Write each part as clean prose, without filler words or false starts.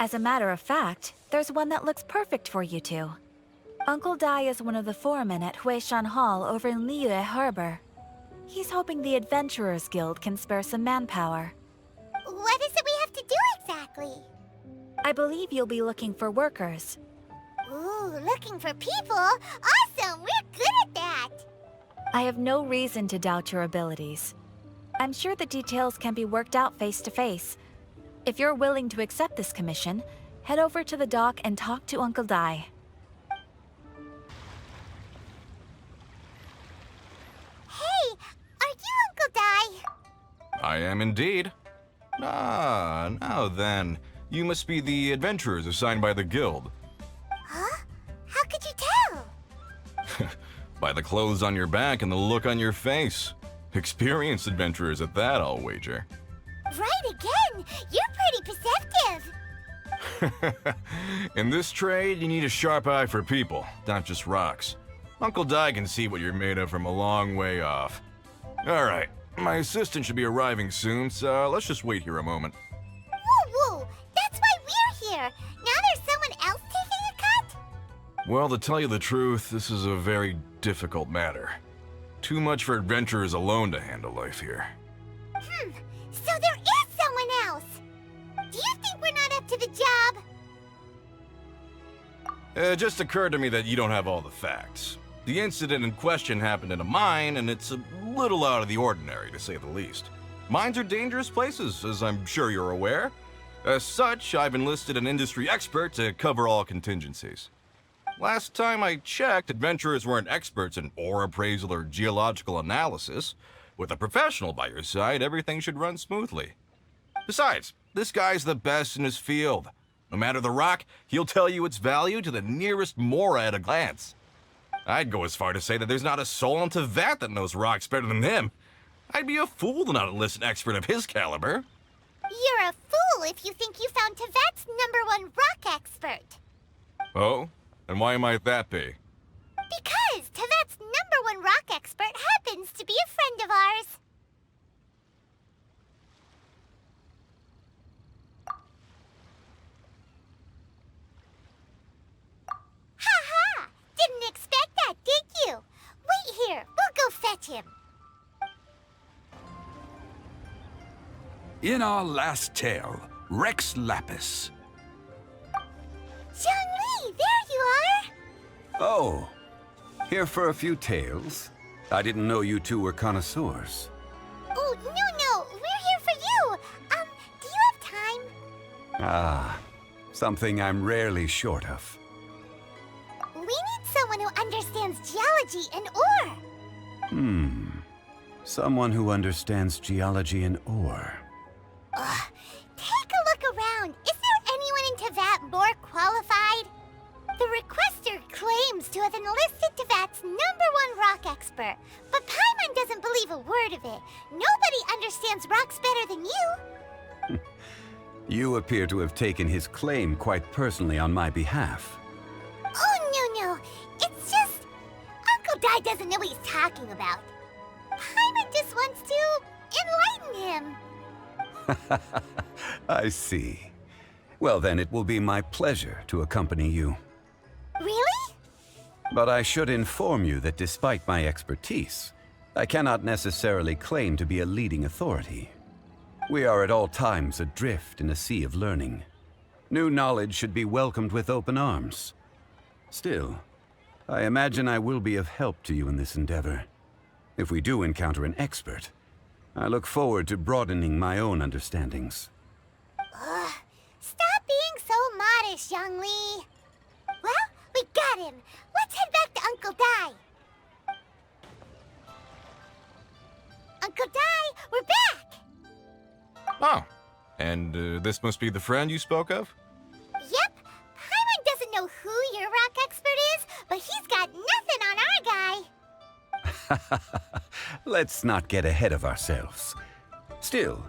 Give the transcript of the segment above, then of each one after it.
As a matter of fact, there's one that looks perfect for you two. Uncle Dai is one of the foremen at Huishan Hall over in Liyue Harbor. He's hoping the Adventurers Guild can spare some manpower. What is it we have to do exactly? I believe you'll be looking for workers. Ooh, looking for people? Awesome! We're good at that! I have no reason to doubt your abilities. I'm sure the details can be worked out face to face. If you're willing to accept this commission, head over to the dock and talk to Uncle Dai. Hey, are you Uncle Dai? I am indeed. Ah, now then. You must be the adventurers assigned by the guild. Huh? How could you tell? By the clothes on your back and the look on your face. Experienced adventurers at that, I'll wager. Right again! You're pretty perceptive! In this trade, you need a sharp eye for people, not just rocks. Uncle Dai can see what you're made of from a long way off. Alright, my assistant should be arriving soon, so let's just wait here a moment. Woo-woo! That's why we're here! Now there's someone else taking a cut? Well, to tell you the truth, this is a very difficult matter. Too much for adventurers alone to handle life here. So there is someone else! Do you think we're not up to the job? It just occurred to me that you don't have all the facts. The incident in question happened in a mine, and it's a little out of the ordinary, to say the least. Mines are dangerous places, as I'm sure you're aware. As such, I've enlisted an industry expert to cover all contingencies. Last time I checked, adventurers weren't experts in ore appraisal or geological analysis. With a professional by your side, everything should run smoothly. Besides, this guy's the best in his field. No matter the rock, he'll tell you its value to the nearest mora at a glance. I'd go as far to say that there's not a soul on Tevat that knows rocks better than him. I'd be a fool to not enlist an expert of his caliber. You're a fool if you think you found Tevat's #1 rock expert. Oh? And why might that be? Because Tevat's #1 rock expert happens to be a friend of ours. Ha-ha! Didn't expect that, did you? Wait here, we'll go fetch him. In our last tale, Rex Lapis. Zhongli, there you are! Oh, here for a few tales? I didn't know you two were connoisseurs. Oh, no, we're here for you. Do you have time? Ah, something I'm rarely short of. We need someone who understands geology and ore. Someone who understands geology and ore. Take a look around. Is there anyone in Tevat more qualified? The requester claims to have enlisted Tevat's #1 rock expert, but Paimon doesn't believe a word of it. Nobody understands rocks better than you. You appear to have taken his claim quite personally on my behalf. Oh, no. It's just... Uncle Dai doesn't know what he's talking about. Paimon just wants to enlighten him. I see. Well, then it will be my pleasure to accompany you. Really? But I should inform you that despite my expertise, I cannot necessarily claim to be a leading authority. We are at all times adrift in a sea of learning. New knowledge should be welcomed with open arms. Still, I imagine I will be of help to you in this endeavor. If we do encounter an expert, I look forward to broadening my own understandings. Stop being so modest, Zhongli. Well, we got him. Let's head back to Uncle Dai. Uncle Dai, we're back! Oh, and this must be the friend you spoke of? Yep. Paimon doesn't know who your rock expert is, but he's got nothing on our guy. Let's not get ahead of ourselves. Still,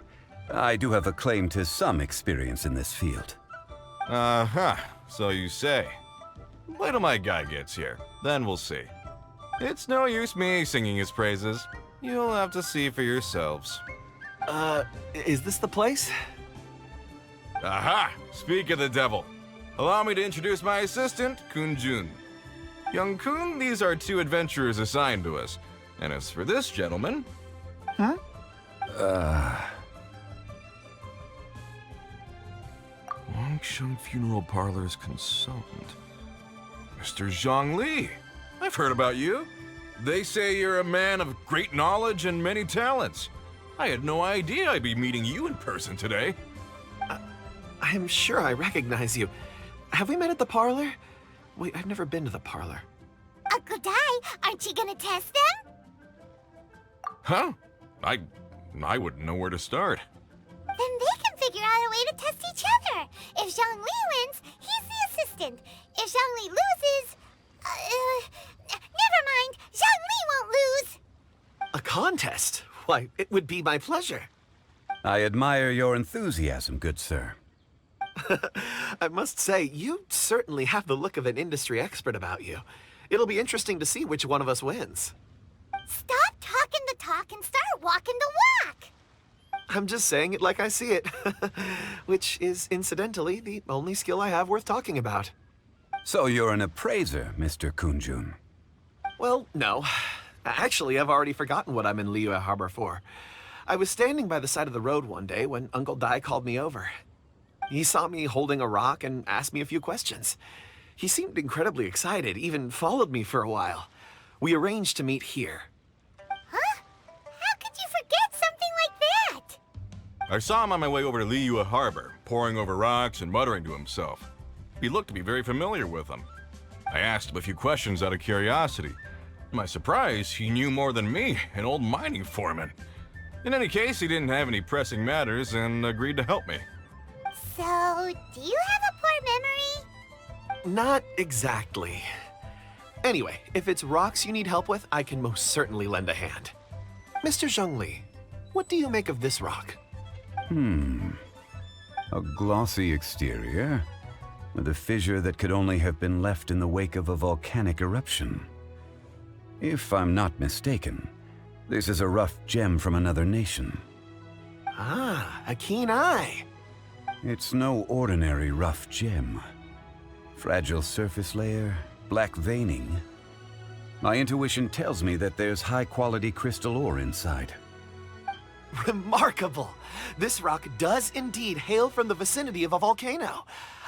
I do have a claim to some experience in this field. Uh-huh, so you say. Wait till my guy gets here, then we'll see. It's no use me singing his praises. You'll have to see for yourselves. Is this the place? Aha! Speak of the devil. Allow me to introduce my assistant, Kun-jun. Young Kun, these are 2 adventurers assigned to us. And as for this gentleman... Wangsheng Funeral Parlor's consultant. Mr. Zhang Li. I've heard about you. They say you're a man of great knowledge and many talents. I had no idea I'd be meeting you in person today. I'm sure I recognize you. Have we met at the parlor? Wait, I've never been to the parlor. Uncle Dai, aren't you gonna test them? Huh? I wouldn't know where to start. Then they can figure out a way to test each other. If Zhang Li wins, he's the assistant. If Zhang Li loses... never mind, Zhang Li won't lose. A contest? Why, it would be my pleasure. I admire your enthusiasm, good sir. I must say, you certainly have the look of an industry expert about you. It'll be interesting to see which one of us wins. Stop talking the talk and start walking the walk. I'm just saying it like I see it. Which is, incidentally, the only skill I have worth talking about. So you're an appraiser, Mr. Kun-jun. Well, no. Actually, I've already forgotten what I'm in Liyue Harbor for. I was standing by the side of the road one day when Uncle Dai called me over. He saw me holding a rock and asked me a few questions. He seemed incredibly excited, even followed me for a while. We arranged to meet here. Huh? How could you forget something like that? I saw him on my way over to Liyue Harbor, poring over rocks and muttering to himself. He looked to be very familiar with them. I asked him a few questions out of curiosity. To my surprise, he knew more than me, an old mining foreman. In any case, he didn't have any pressing matters and agreed to help me. So, do you have a poor memory? Not exactly. Anyway, if it's rocks you need help with, I can most certainly lend a hand. Mr. Zhongli, what do you make of this rock? A glossy exterior, with a fissure that could only have been left in the wake of a volcanic eruption. If I'm not mistaken, this is a rough gem from another nation. Ah, a keen eye. It's no ordinary rough gem. Fragile surface layer, black veining. My intuition tells me that there's high-quality crystal ore inside. Remarkable! This rock does indeed hail from the vicinity of a volcano.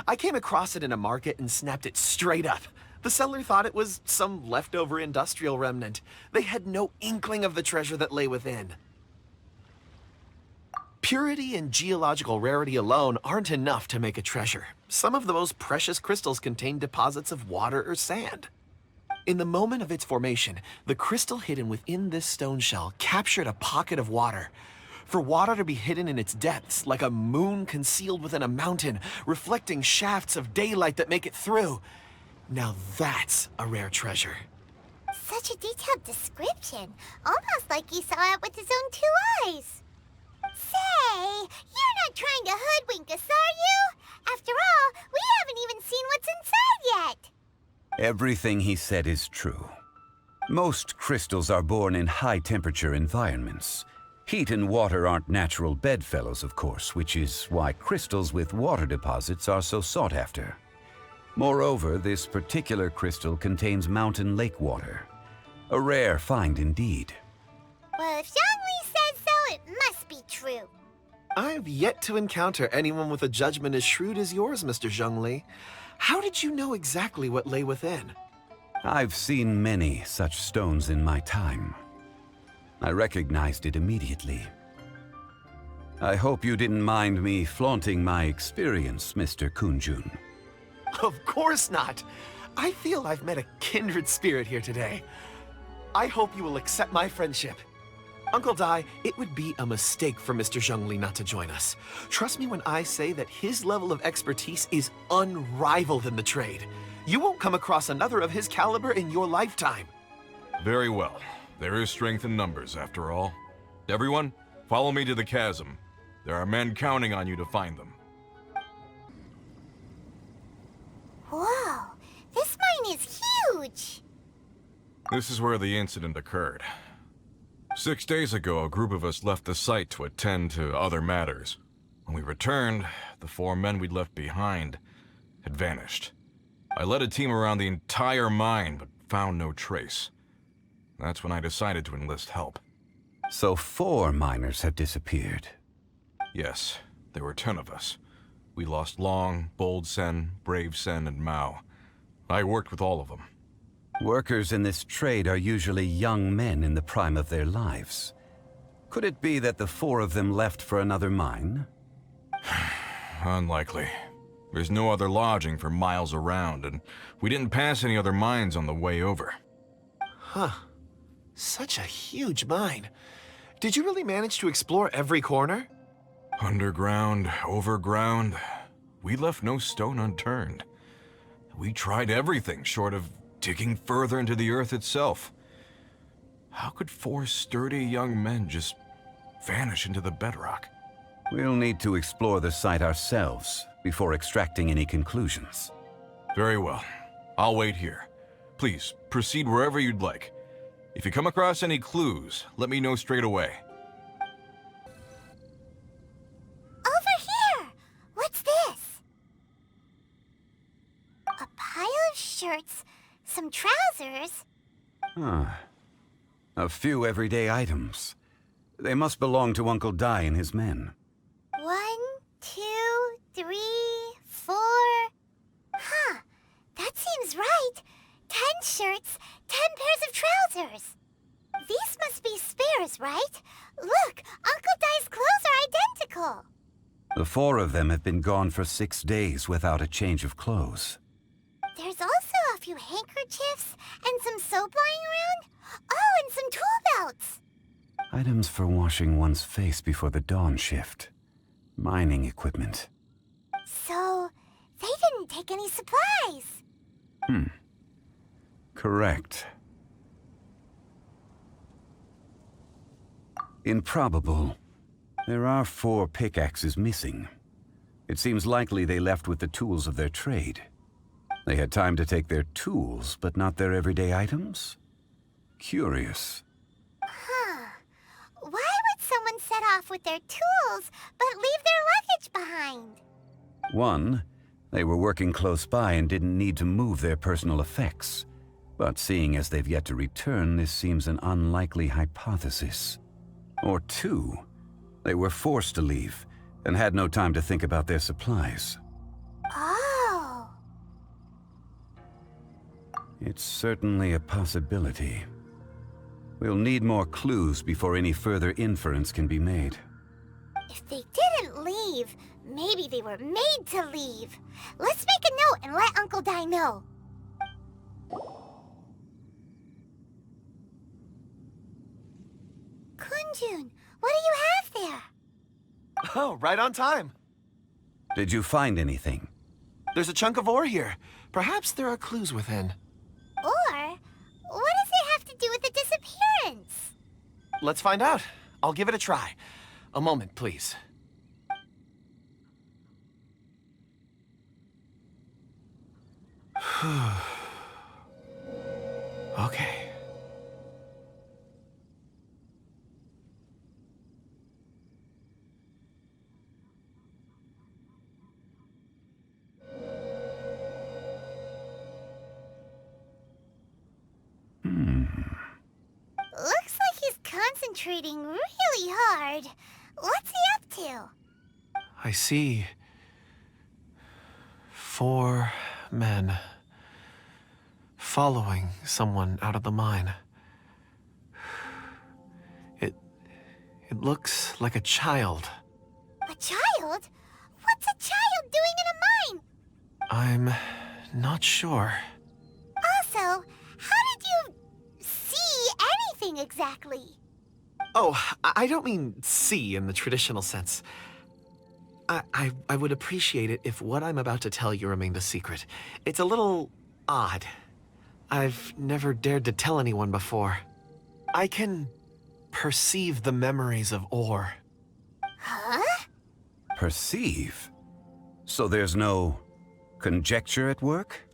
I came across it in a market and snapped it straight up. The seller thought it was some leftover industrial remnant. They had no inkling of the treasure that lay within. Purity and geological rarity alone aren't enough to make a treasure. Some of the most precious crystals contain deposits of water or sand. In the moment of its formation, the crystal hidden within this stone shell captured a pocket of water. For water to be hidden in its depths, like a moon concealed within a mountain, reflecting shafts of daylight that make it through. Now that's a rare treasure. Such a detailed description. Almost like he saw it with his own 2 eyes. Say, you're not trying to hoodwink us, are you? After all, we haven't even seen what's inside yet. Everything he said is true. Most crystals are born in high-temperature environments. Heat and water aren't natural bedfellows, of course, which is why crystals with water deposits are so sought after. Moreover, this particular crystal contains mountain lake water. A rare find indeed. Well, if Zhongli says so, it must be true. I've yet to encounter anyone with a judgment as shrewd as yours, Mr. Zhongli. How did you know exactly what lay within? I've seen many such stones in my time. I recognized it immediately. I hope you didn't mind me flaunting my experience, Mr. Kun-jun. Of course not. I feel I've met a kindred spirit here today. I hope you will accept my friendship. Uncle Dai, it would be a mistake for Mr. Zhongli not to join us. Trust me when I say that his level of expertise is unrivaled in the trade. You won't come across another of his caliber in your lifetime. Very well. There is strength in numbers, after all. Everyone, follow me to the chasm. There are men counting on you to find them. Whoa, this mine is huge. This is where the incident occurred. 6 days ago, a group of us left the site to attend to other matters. When we returned, the 4 men we'd left behind had vanished. I led a team around the entire mine, but found no trace. That's when I decided to enlist help. So 4 miners have disappeared. Yes, there were 10 of us. We lost Long, Bold Sen, Brave Sen, and Mao. I worked with all of them. Workers in this trade are usually young men in the prime of their lives. Could it be that the 4 of them left for another mine? Unlikely. There's no other lodging for miles around, and we didn't pass any other mines on the way over. Huh. Such a huge mine. Did you really manage to explore every corner? Underground, overground, we left no stone unturned. We tried everything short of digging further into the earth itself. How could 4 sturdy young men just vanish into the bedrock? We'll need to explore the site ourselves before extracting any conclusions. Very well. I'll wait here. Please, proceed wherever you'd like. If you come across any clues, let me know straight away. Over here! What's this? A pile of shirts, some trousers. Huh. A few everyday items. They must belong to Uncle Dai and his men. 1, 2, 3, 4. Huh. That seems right. 10 shirts, 10 pairs of trousers. These must be spares, right? Look, Uncle Dai's clothes are identical. The 4 of them have been gone for 6 days without a change of clothes. There's also a few handkerchiefs and some soap lying around. Oh, and some tool belts. Items for washing one's face before the dawn shift. Mining equipment. So, they didn't take any supplies. Correct. Improbable. There are 4 pickaxes missing. It seems likely they left with the tools of their trade. They had time to take their tools, but not their everyday items? Curious. Huh. Why would someone set off with their tools, but leave their luggage behind? 1, they were working close by and didn't need to move their personal effects. But seeing as they've yet to return, this seems an unlikely hypothesis. Or 2, they were forced to leave and had no time to think about their supplies. Oh. It's certainly a possibility. We'll need more clues before any further inference can be made. If they didn't leave, maybe they were made to leave. Let's make a note and let Uncle Dai know. Kunjun, what do you have there? Oh, right on time. Did you find anything? There's a chunk of ore here. Perhaps there are clues within. Or, what does it have to do with the disappearance? Let's find out. I'll give it a try. A moment, please. Okay. Looks like he's concentrating really hard. What's he up to? I see 4 men following someone out of the mine. It looks like a child. A child? What's a child doing in a mine? I'm not sure. Also, how did you see anything exactly? Oh, I don't mean see in the traditional sense. I would appreciate it if what I'm about to tell you remained a secret. It's a little odd. I've never dared to tell anyone before. I can perceive the memories of ore. Huh? Perceive? So there's no conjecture at work?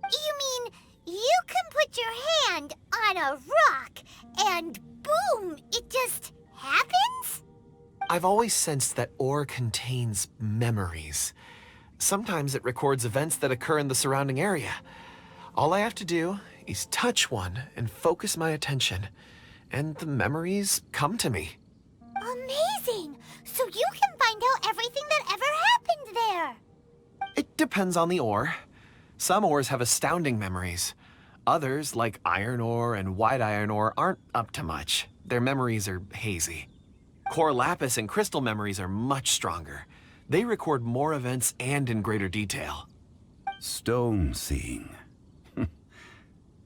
You mean you can put your hand on a rock and boom, it just happens? I've always sensed that ore contains memories. Sometimes it records events that occur in the surrounding area. All I have to do is touch one and focus my attention, and the memories come to me. Amazing! So you can find out everything that ever happened there! It depends on the ore. Some ores have astounding memories. Others, like iron ore and white iron ore, aren't up to much. Their memories are hazy. Core lapis and crystal memories are much stronger. They record more events and in greater detail. Stone seeing.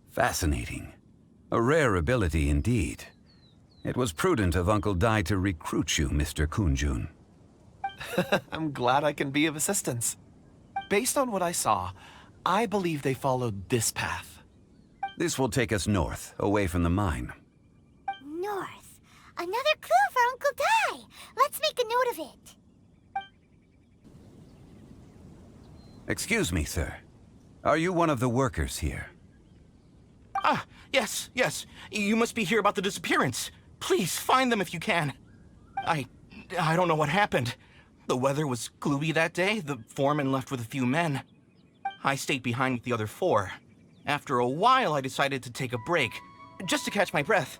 Fascinating. A rare ability indeed. It was prudent of Uncle Dai to recruit you, Mr. Kunjun. I'm glad I can be of assistance. Based on what I saw, I believe they followed this path. This will take us north, away from the mine. North. Another clue for Uncle Dai! Let's make a note of it. Excuse me, sir. Are you one of the workers here? Ah, yes. You must be here about the disappearance. Please, find them if you can. I don't know what happened. The weather was gloomy that day. The foreman left with a few men. I stayed behind with the other 4. After a while, I decided to take a break, just to catch my breath.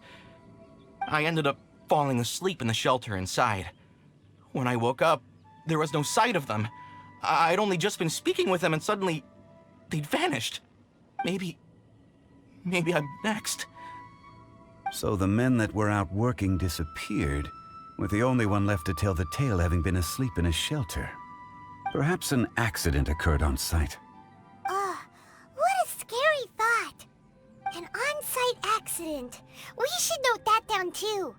I ended up falling asleep in the shelter inside. When I woke up, there was no sight of them. I'd only just been speaking with them and suddenly, they'd vanished. Maybe I'm next. So the men that were out working disappeared, with the only one left to tell the tale having been asleep in a shelter. Perhaps an accident occurred on site. What a scary thought! An on-site accident. We should note that down too.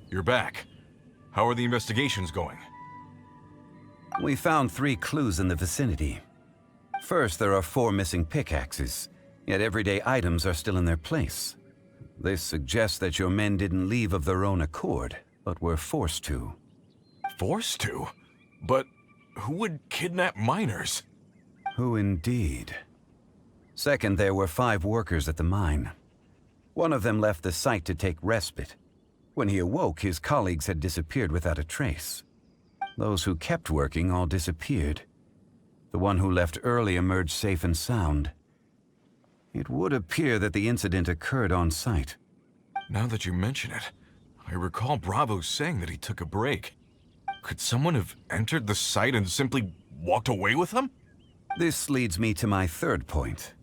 You're back. How are the investigations going? We found 3 clues in the vicinity. First, there are 4 missing pickaxes, yet everyday items are still in their place. This suggests that your men didn't leave of their own accord, but were forced to. Forced to? But who would kidnap miners? Who indeed? Second, there were 5 workers at the mine. One of them left the site to take respite. When he awoke, his colleagues had disappeared without a trace. Those who kept working all disappeared. The one who left early emerged safe and sound. It would appear that the incident occurred on site. Now that you mention it, I recall Bravo saying that he took a break. Could someone have entered the site and simply walked away with them? This leads me to my third point.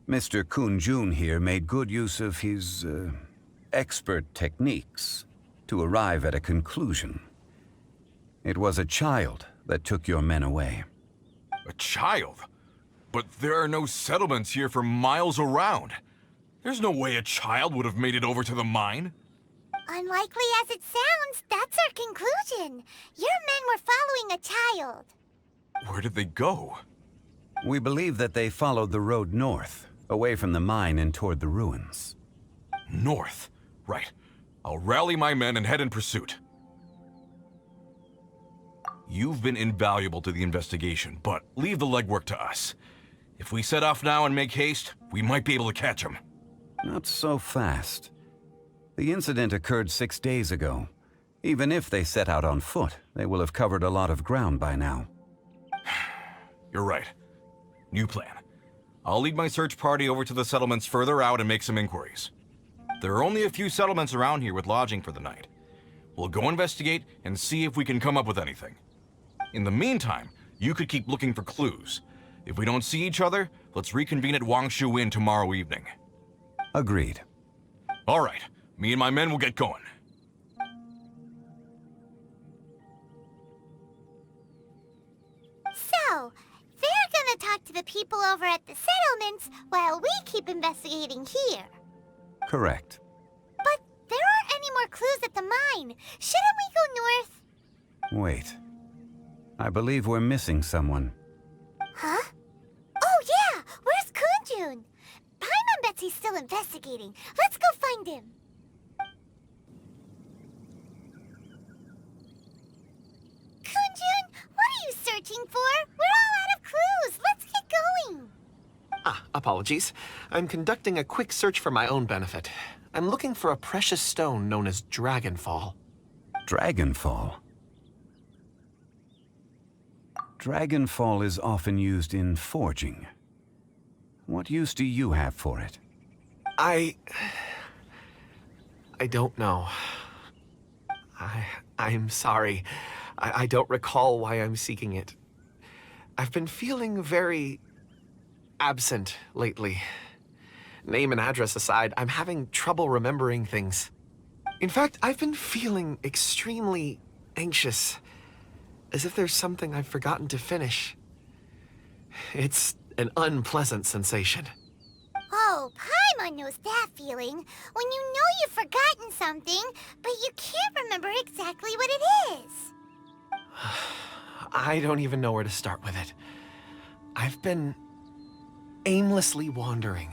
Mr. Kunjun here made good use of his, expert techniques to arrive at a conclusion. It was a child that took your men away. A child? But there are no settlements here for miles around. There's no way a child would have made it over to the mine. Unlikely as it sounds, that's our conclusion. Your men were following a child. Where did they go? We believe that they followed the road north, away from the mine and toward the ruins. North. Right. I'll rally my men and head in pursuit. You've been invaluable to the investigation, but leave the legwork to us. If we set off now and make haste, we might be able to catch them. Not so fast. The incident occurred 6 days ago. Even if they set out on foot, they will have covered a lot of ground by now. You're right. New plan. I'll lead my search party over to the settlements further out and make some inquiries. There are only a few settlements around here with lodging for the night. We'll go investigate and see if we can come up with anything. In the meantime, you could keep looking for clues. If we don't see each other, let's reconvene at Wangshu Inn tomorrow evening. Agreed. All right. Me and my men will get going. So, they're gonna talk to the people over at the settlements while we keep investigating here. Correct. But there aren't any more clues at the mine. Shouldn't we go north? Wait. I believe we're missing someone. Huh? Oh yeah! Where's Kunjun? Paimon bets he's still investigating. Let's go find him. Kunjun, what are you searching for? We're all out of clues. Let's get going. Apologies. I'm conducting a quick search for my own benefit. I'm looking for a precious stone known as Dragonfall. Dragonfall. Dragonfall is often used in forging. What use do you have for it? I don't know. I'm sorry. I don't recall why I'm seeking it. I've been feeling very absent lately. Name and address aside, I'm having trouble remembering things. In fact, I've been feeling extremely anxious, as if there's something I've forgotten to finish. It's an unpleasant sensation. Oh, Paimon knows that feeling. When you know you've forgotten something, but you can't remember exactly what it is. I don't even know where to start with it. I've been aimlessly wandering.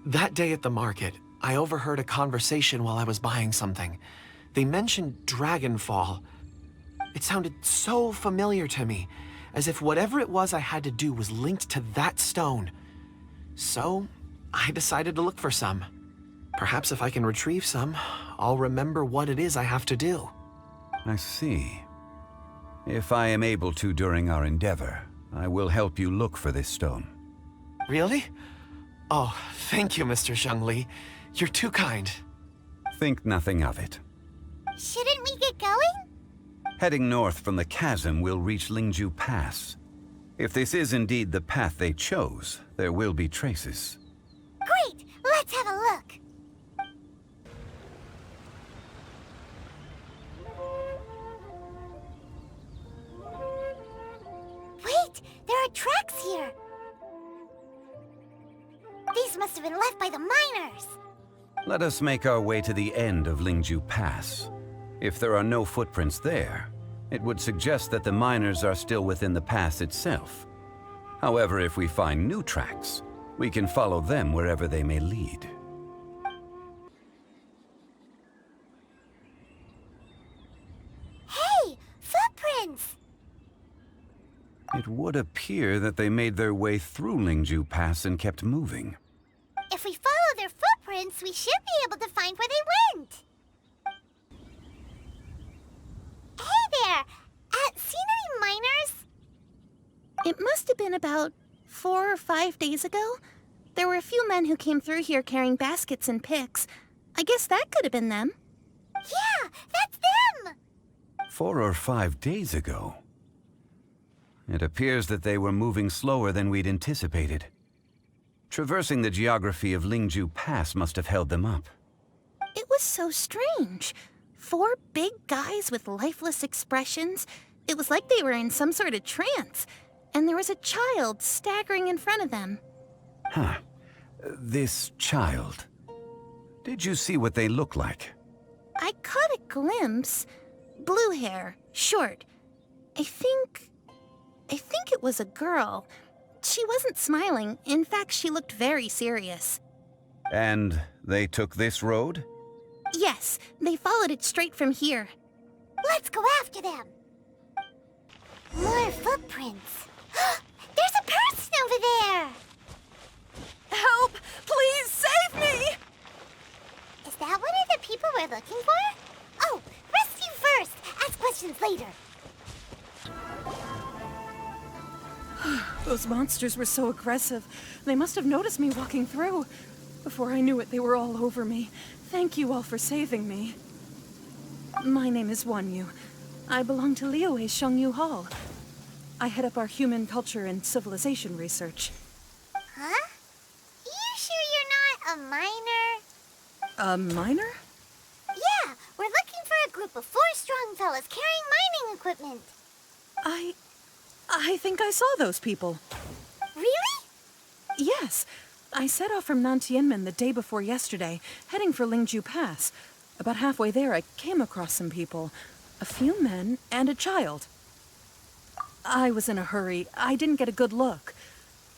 That day at the market, I overheard a conversation while I was buying something. They mentioned Dragonfall. It sounded so familiar to me, as if whatever it was I had to do was linked to that stone. So, I decided to look for some. Perhaps if I can retrieve some, I'll remember what it is I have to do. I see. If I am able to during our endeavor, I will help you look for this stone. Really? Oh, thank you, Mr. Zhengli. You're too kind. Think nothing of it. Shouldn't we get going? Heading north from the chasm, we'll reach Lingju Pass. If this is indeed the path they chose, there will be traces. Great! Let's have a look. Wait! There are tracks here! These must have been left by the miners! Let us make our way to the end of Lingju Pass. If there are no footprints there, it would suggest that the miners are still within the pass itself. However, if we find new tracks, we can follow them wherever they may lead. Hey! Footprints! It would appear that they made their way through Lingju Pass and kept moving. If we follow their footprints, we should be able to find where they went. Hey there! Seen any miners? It must have been about 4 or 5 days ago. There were a few men who came through here carrying baskets and picks. I guess that could have been them. Yeah, that's them! 4 or 5 days ago. It appears that they were moving slower than we'd anticipated. Traversing the geography of Lingju Pass must have held them up. It was so strange. 4 big guys with lifeless expressions. It was like they were in some sort of trance. And there was a child staggering in front of them. Huh. This child. Did you see what they look like? I caught a glimpse. Blue hair, short. I think it was a girl. She wasn't smiling. In fact, she looked very serious. And they took this road? Yes, they followed it straight from here. Let's go after them. More footprints. There's a person over there! Help! Please save me! Is that one of the people we're looking for? Oh, rescue first! Ask questions later. Those monsters were so aggressive. They must have noticed me walking through. Before I knew it, they were all over me. Thank you all for saving me. My name is Wanyu. I belong to Liyue Shengyu Hall. I head up our human culture and civilization research. Huh? You sure you're not a miner? A miner? Yeah, we're looking for a group of 4 strong fellas carrying mining equipment. I think I saw those people. Really? Yes. I set off from Nantianmen the day before yesterday, heading for Lingju Pass. About halfway there, I came across some people. A few men and a child. I was in a hurry. I didn't get a good look.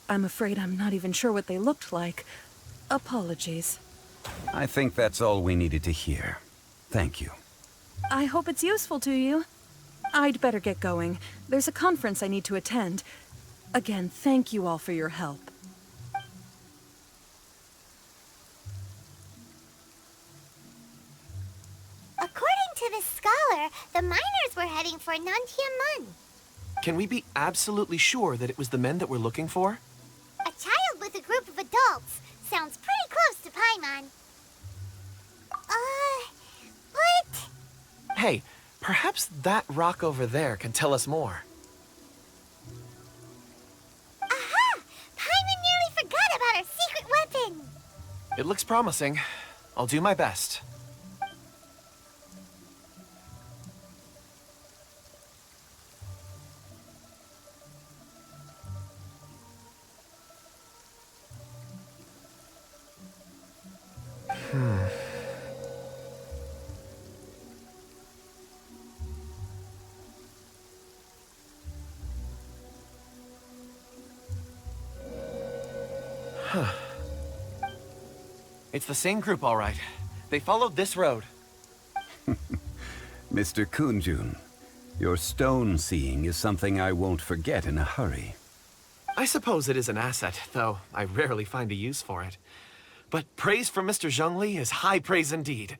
I'm afraid I'm not even sure what they looked like. Apologies. I think that's all we needed to hear. Thank you. I hope it's useful to you. I'd better get going. There's a conference I need to attend. Again, thank you all for your help. to the scholar, the miners were heading for Nantian. Can we be absolutely sure that it was the men that we're looking for? A child with a group of adults. Sounds pretty close to Paimon. But... Hey, perhaps that rock over there can tell us more. Aha! Paimon nearly forgot about our secret weapon! It looks promising. I'll do my best. It's the same group, all right. They followed this road. Mr. Kunjun, your stone seeing is something I won't forget in a hurry. I suppose it is an asset, though I rarely find a use for it. But praise from Mr. Zhongli is high praise indeed.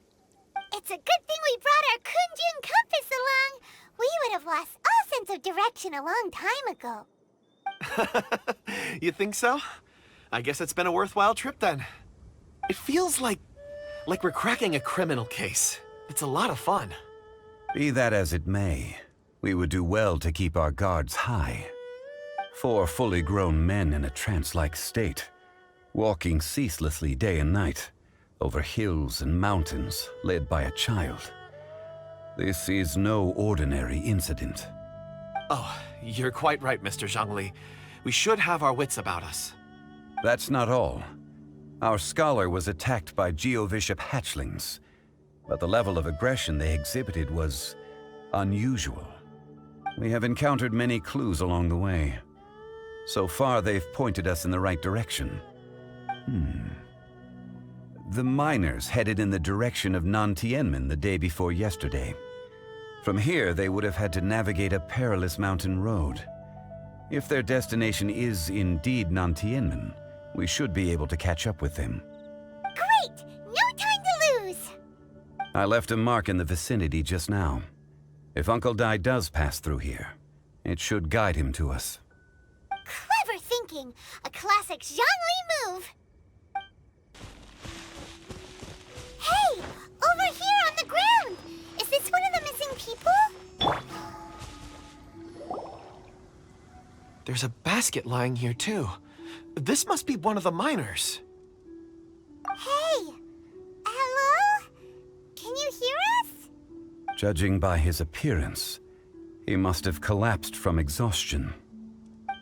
It's a good thing we brought our Kunjun compass along. We would have lost all sense of direction a long time ago. You think so? I guess it's been a worthwhile trip then. It feels like we're cracking a criminal case. It's a lot of fun. Be that as it may, we would do well to keep our guards high. 4 fully grown men in a trance-like state, walking ceaselessly day and night, over hills and mountains, led by a child. This is no ordinary incident. Oh, you're quite right, Mr. Zhongli. We should have our wits about us. That's not all. Our scholar was attacked by Geovishap hatchlings, but the level of aggression they exhibited was unusual. We have encountered many clues along the way. So far, they've pointed us in the right direction. The miners headed in the direction of Nantianmen the day before yesterday. From here, they would have had to navigate a perilous mountain road. If their destination is indeed Nantianmen, we should be able to catch up with them. Great! No time to lose! I left a mark in the vicinity just now. If Uncle Dai does pass through here, it should guide him to us. Clever thinking! A classic Zhongli move! Hey! Over here on the ground! Is this one of the missing people? There's a basket lying here, too. This must be one of the miners. Hey! Hello? Can you hear us? Judging by his appearance, he must have collapsed from exhaustion.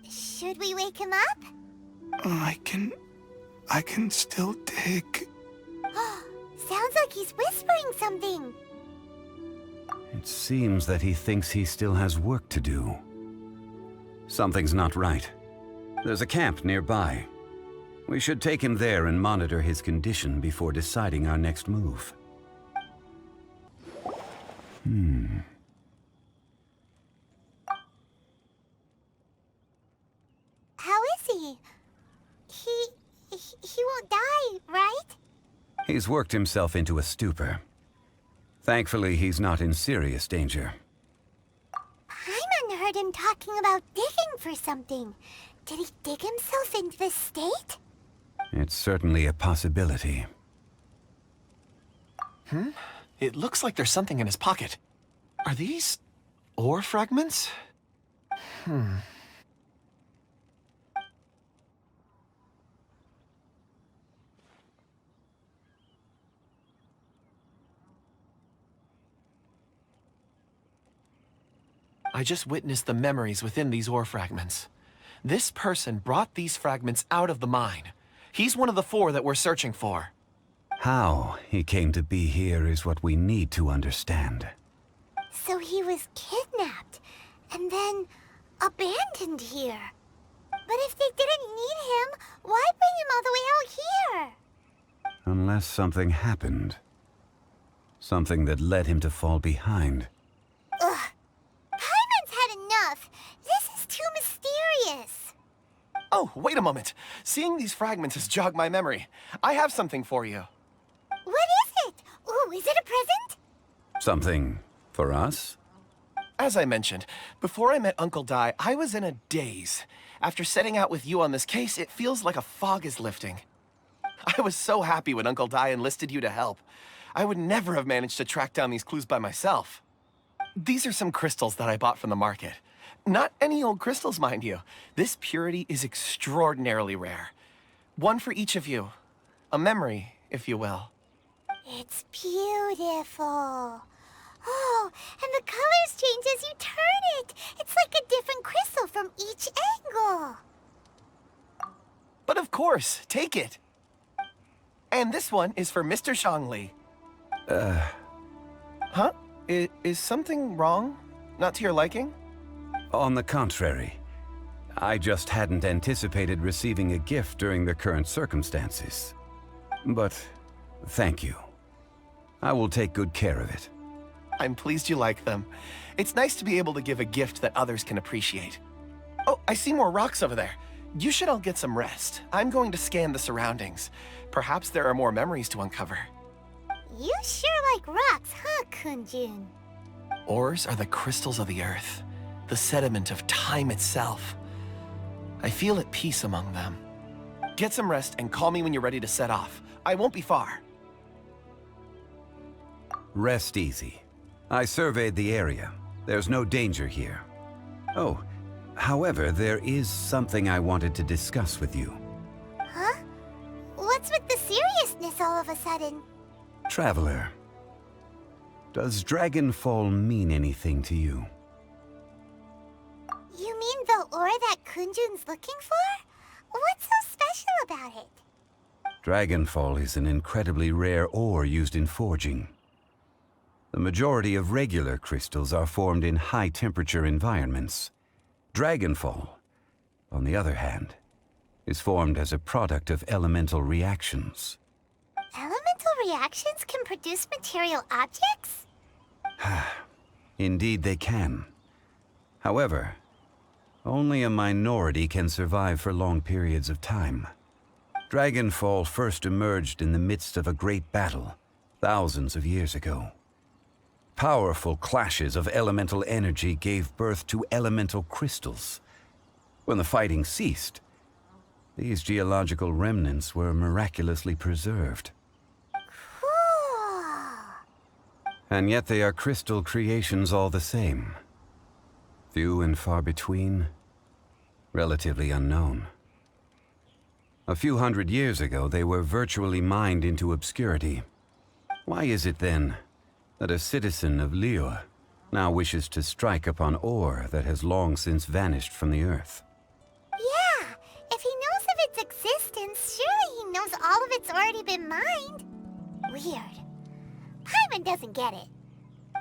Should we wake him up? I can still dig. Sounds like he's whispering something. It seems that he thinks he still has work to do. Something's not right. There's a camp nearby. We should take him there and monitor his condition before deciding our next move. How is he? He won't die, right? He's worked himself into a stupor. Thankfully, he's not in serious danger. Paimon heard him talking about digging for something. Did he dig himself into this state? It's certainly a possibility. It looks like there's something in his pocket. Are these ore fragments? I just witnessed the memories within these ore fragments. This person brought these fragments out of the mine. He's one of the 4 that we're searching for. How he came to be here is what we need to understand. So he was kidnapped, and then abandoned here. But if they didn't need him, why bring him all the way out here? Unless something happened. Something that led him to fall behind. Ugh. Paimon's had enough. This is too mysterious. Oh, wait a moment. Seeing these fragments has jogged my memory. I have something for you. What is it? Ooh, is it a present? Something for us? As I mentioned, before I met Uncle Dai, I was in a daze. After setting out with you on this case, it feels like a fog is lifting. I was so happy when Uncle Dai enlisted you to help. I would never have managed to track down these clues by myself. These are some crystals that I bought from the market. Not any old crystals, mind you. This purity is extraordinarily rare. One for each of you. A memory, if you will. It's beautiful. Oh, and the colors change as you turn it. It's like a different crystal from each angle. But of course, take it. And this one is for Mr. Shangli. Huh? Is something wrong? Not to your liking? On the contrary, I just hadn't anticipated receiving a gift during the current circumstances. But thank you. I will take good care of it. I'm pleased you like them. It's nice to be able to give a gift that others can appreciate. Oh, I see more rocks over there. You should all get some rest. I'm going to scan the surroundings. Perhaps there are more memories to uncover. You sure like rocks, huh, Kunjun? Ores are the crystals of the earth, the sediment of time itself. I feel at peace among them. Get some rest and call me when you're ready to set off. I won't be far. Rest easy. I surveyed the area. There's no danger here. Oh, however, there is something I wanted to discuss with you. Huh? What's with the seriousness all of a sudden? Traveler, does Dragonfall mean anything to you? You mean the ore that Kunjun's looking for? What's so special about it? Dragonfall is an incredibly rare ore used in forging. The majority of regular crystals are formed in high-temperature environments. Dragonfall, on the other hand, is formed as a product of elemental reactions. Elemental reactions can produce material objects? Indeed they can. However, only a minority can survive for long periods of time. Dragonfall first emerged in the midst of a great battle, thousands of years ago. Powerful clashes of elemental energy gave birth to elemental crystals. When the fighting ceased, these geological remnants were miraculously preserved. Cool. And yet they are crystal creations all the same. Few and far between, relatively unknown. A few hundred years ago, they were virtually mined into obscurity. Why is it then that a citizen of Liyue now wishes to strike upon ore that has long since vanished from the earth? Yeah, if he knows of its existence, surely he knows all of it's already been mined. Weird. Paimon doesn't get it.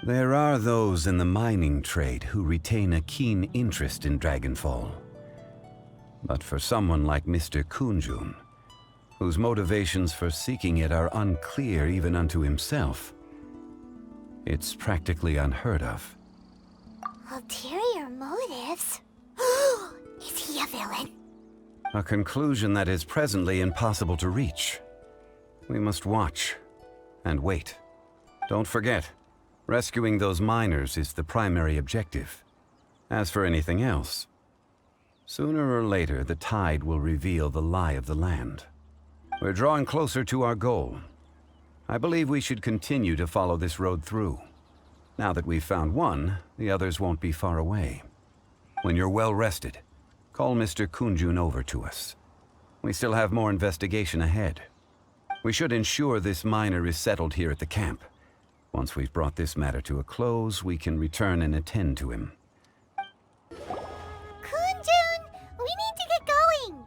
There are those in the mining trade who retain a keen interest in Dragonfall. But for someone like Mr. Kunjun, whose motivations for seeking it are unclear even unto himself, it's practically unheard of. Ulterior motives? Is he a villain? A conclusion that is presently impossible to reach. We must watch and wait. Don't forget, rescuing those miners is the primary objective. As for anything else, sooner or later the tide will reveal the lie of the land. We're drawing closer to our goal. I believe we should continue to follow this road through. Now that we've found one, the others won't be far away. When you're well rested, call Mr. Kunjun over to us. We still have more investigation ahead. We should ensure this miner is settled here at the camp. Once we've brought this matter to a close, we can return and attend to him. Kunjun, we need to get going.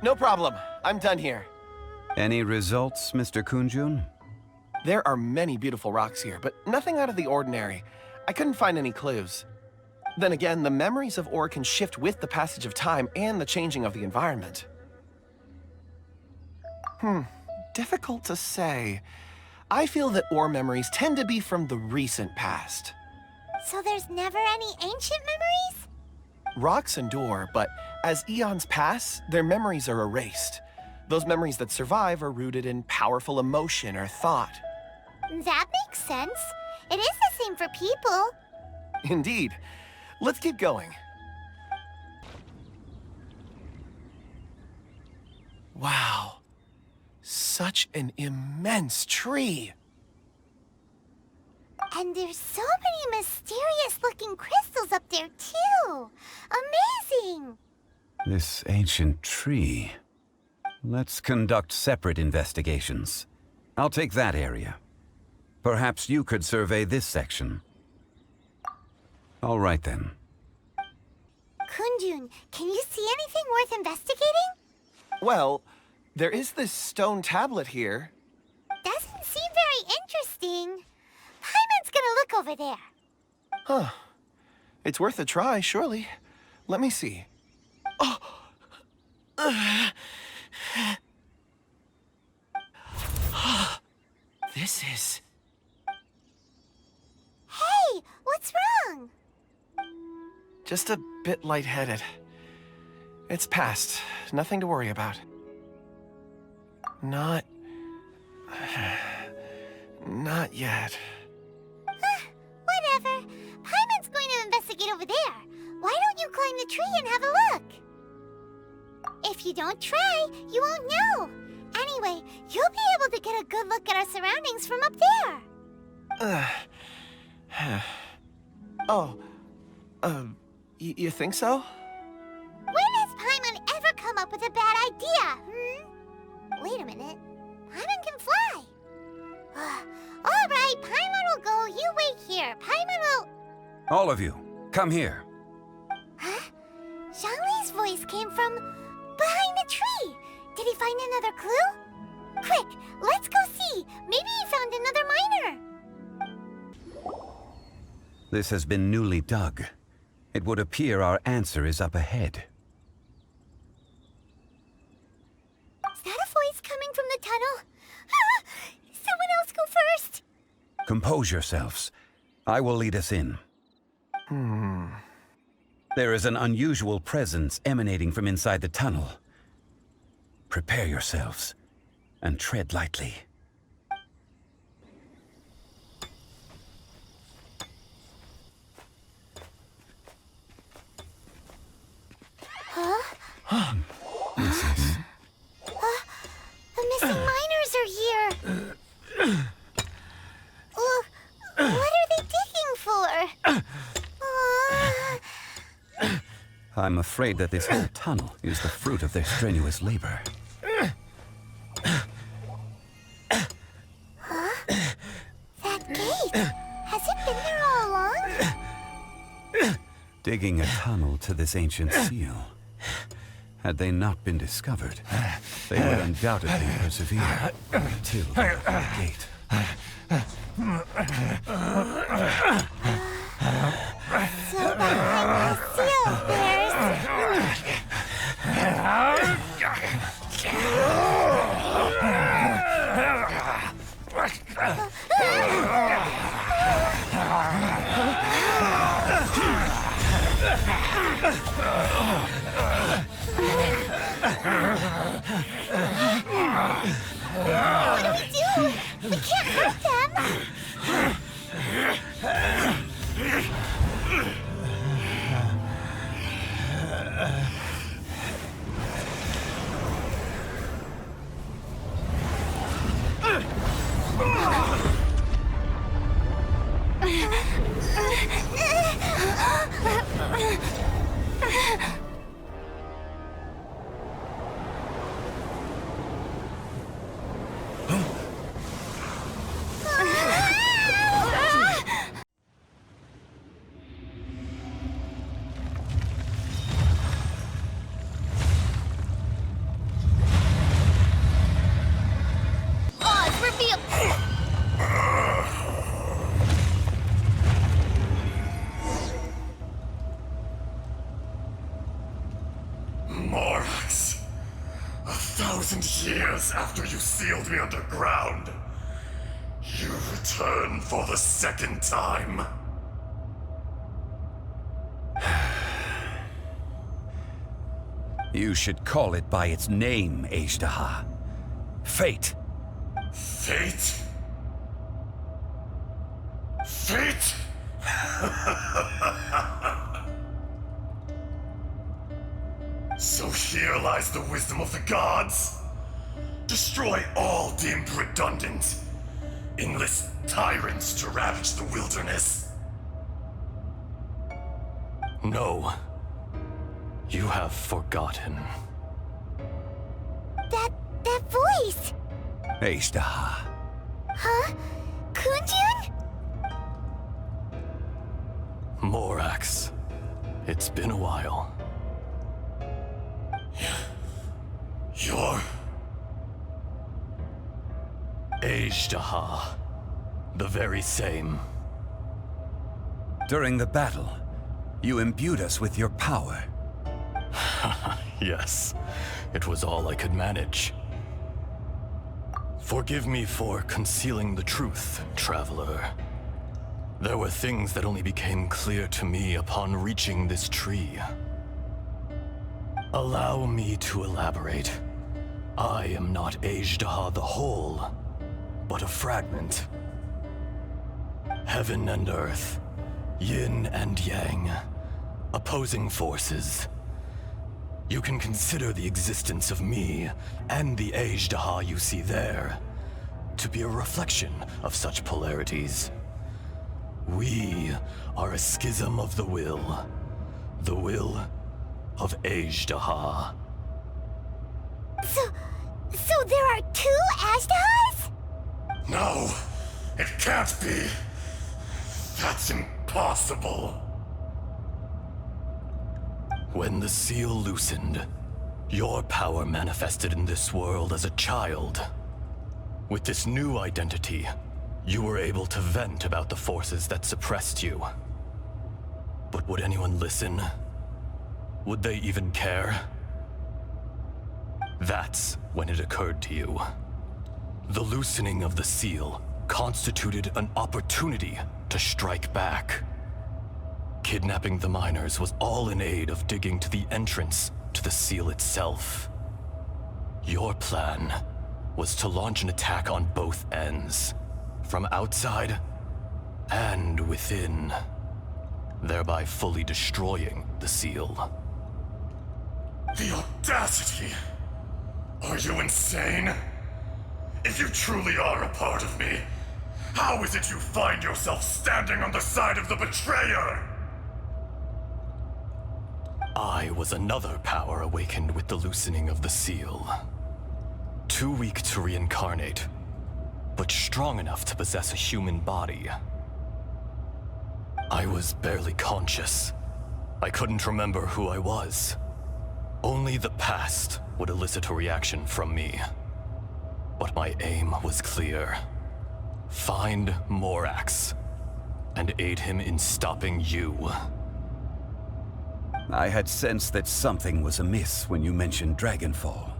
No problem. I'm done here. Any results, Mr. Kunjun? There are many beautiful rocks here, but nothing out of the ordinary. I couldn't find any clues. Then again, the memories of ore can shift with the passage of time and the changing of the environment. Difficult to say. I feel that ore memories tend to be from the recent past. So there's never any ancient memories? Rocks endure, but as eons pass, their memories are erased. Those memories that survive are rooted in powerful emotion or thought. That makes sense. It is the same for people. Indeed. Let's keep going. Wow. Such an immense tree. And there's so many mysterious-looking crystals up there, too. Amazing! This ancient tree. Let's conduct separate investigations. I'll take that area. Perhaps you could survey this section. All right, then. Kundun, can you see anything worth investigating? Well, there is this stone tablet here. Doesn't seem very interesting. Paimon's gonna look over there. Huh. It's worth a try, surely. Let me see. Oh! This is... Hey, what's wrong? just a bit lightheaded. It's past. Nothing to worry about. Not yet. Whatever. Paimon's going to investigate over there. Why don't you climb the tree and have a look? If you don't try, you won't know. Anyway, you'll be able to get a good look at our surroundings from up there. You think so? When has Paimon ever come up with a bad idea, Wait a minute. Paimon can fly. All right, Paimon will go. You wait here. Paimon will... All of you, come here. Huh? Zhongli's voice came from behind the tree. Did he find another clue? Quick, let's go see. Maybe he found another miner. This has been newly dug. It would appear our answer is up ahead. Is that a voice coming from the tunnel? Someone else go first. Compose yourselves. I will lead us in. There is an unusual presence emanating from inside the tunnel. Prepare yourselves and tread lightly. This is... The missing miners are here. What are they digging for? I'm afraid that this whole tunnel is the fruit of their strenuous labor. That gate. Has it been there all along? Digging a tunnel to this ancient seal. Had they not been discovered, they would undoubtedly persevere until the gate. So behind the seal, there's... What do we do? We can't hurt them. Morax, 1,000 years after you sealed me underground, you return for the second time. You should call it by its name, Ajdaha. Fate. Fate? utilize the wisdom of the gods. Destroy all deemed redundant. Enlist tyrants to ravage the wilderness. No. You have forgotten. That voice! Ashtaha. Huh? Kunjun? Morax. It's been a while. You're... Ashtaha. The very same. During the battle, you imbued us with your power. Yes, it was all I could manage. Forgive me for concealing the truth, Traveler. There were things that only became clear to me upon reaching this tree. Allow me to elaborate. I am not Ashtaha the whole, but a fragment. Heaven and earth, yin and yang, opposing forces. You can consider the existence of me and the Ashtaha you see there to be a reflection of such polarities. We are a schism of the will of Ashtaha. So there are two Ashtahas? No, it can't be. That's impossible. When the seal loosened, your power manifested in this world as a child. With this new identity, you were able to vent about the forces that suppressed you. But would anyone listen? Would they even care? That's when it occurred to you. The loosening of the seal constituted an opportunity to strike back. Kidnapping the miners was all in aid of digging to the entrance to the seal itself. Your plan was to launch an attack on both ends, from outside and within, thereby fully destroying the seal. The audacity! Are you insane? If you truly are a part of me, how is it you find yourself standing on the side of the betrayer? I was another power awakened with the loosening of the seal. Too weak to reincarnate, but strong enough to possess a human body. I was barely conscious. I couldn't remember who I was. Only the past would elicit a reaction from me. But my aim was clear. Find Morax, and aid him in stopping you. I had sensed that something was amiss when you mentioned Dragonfall.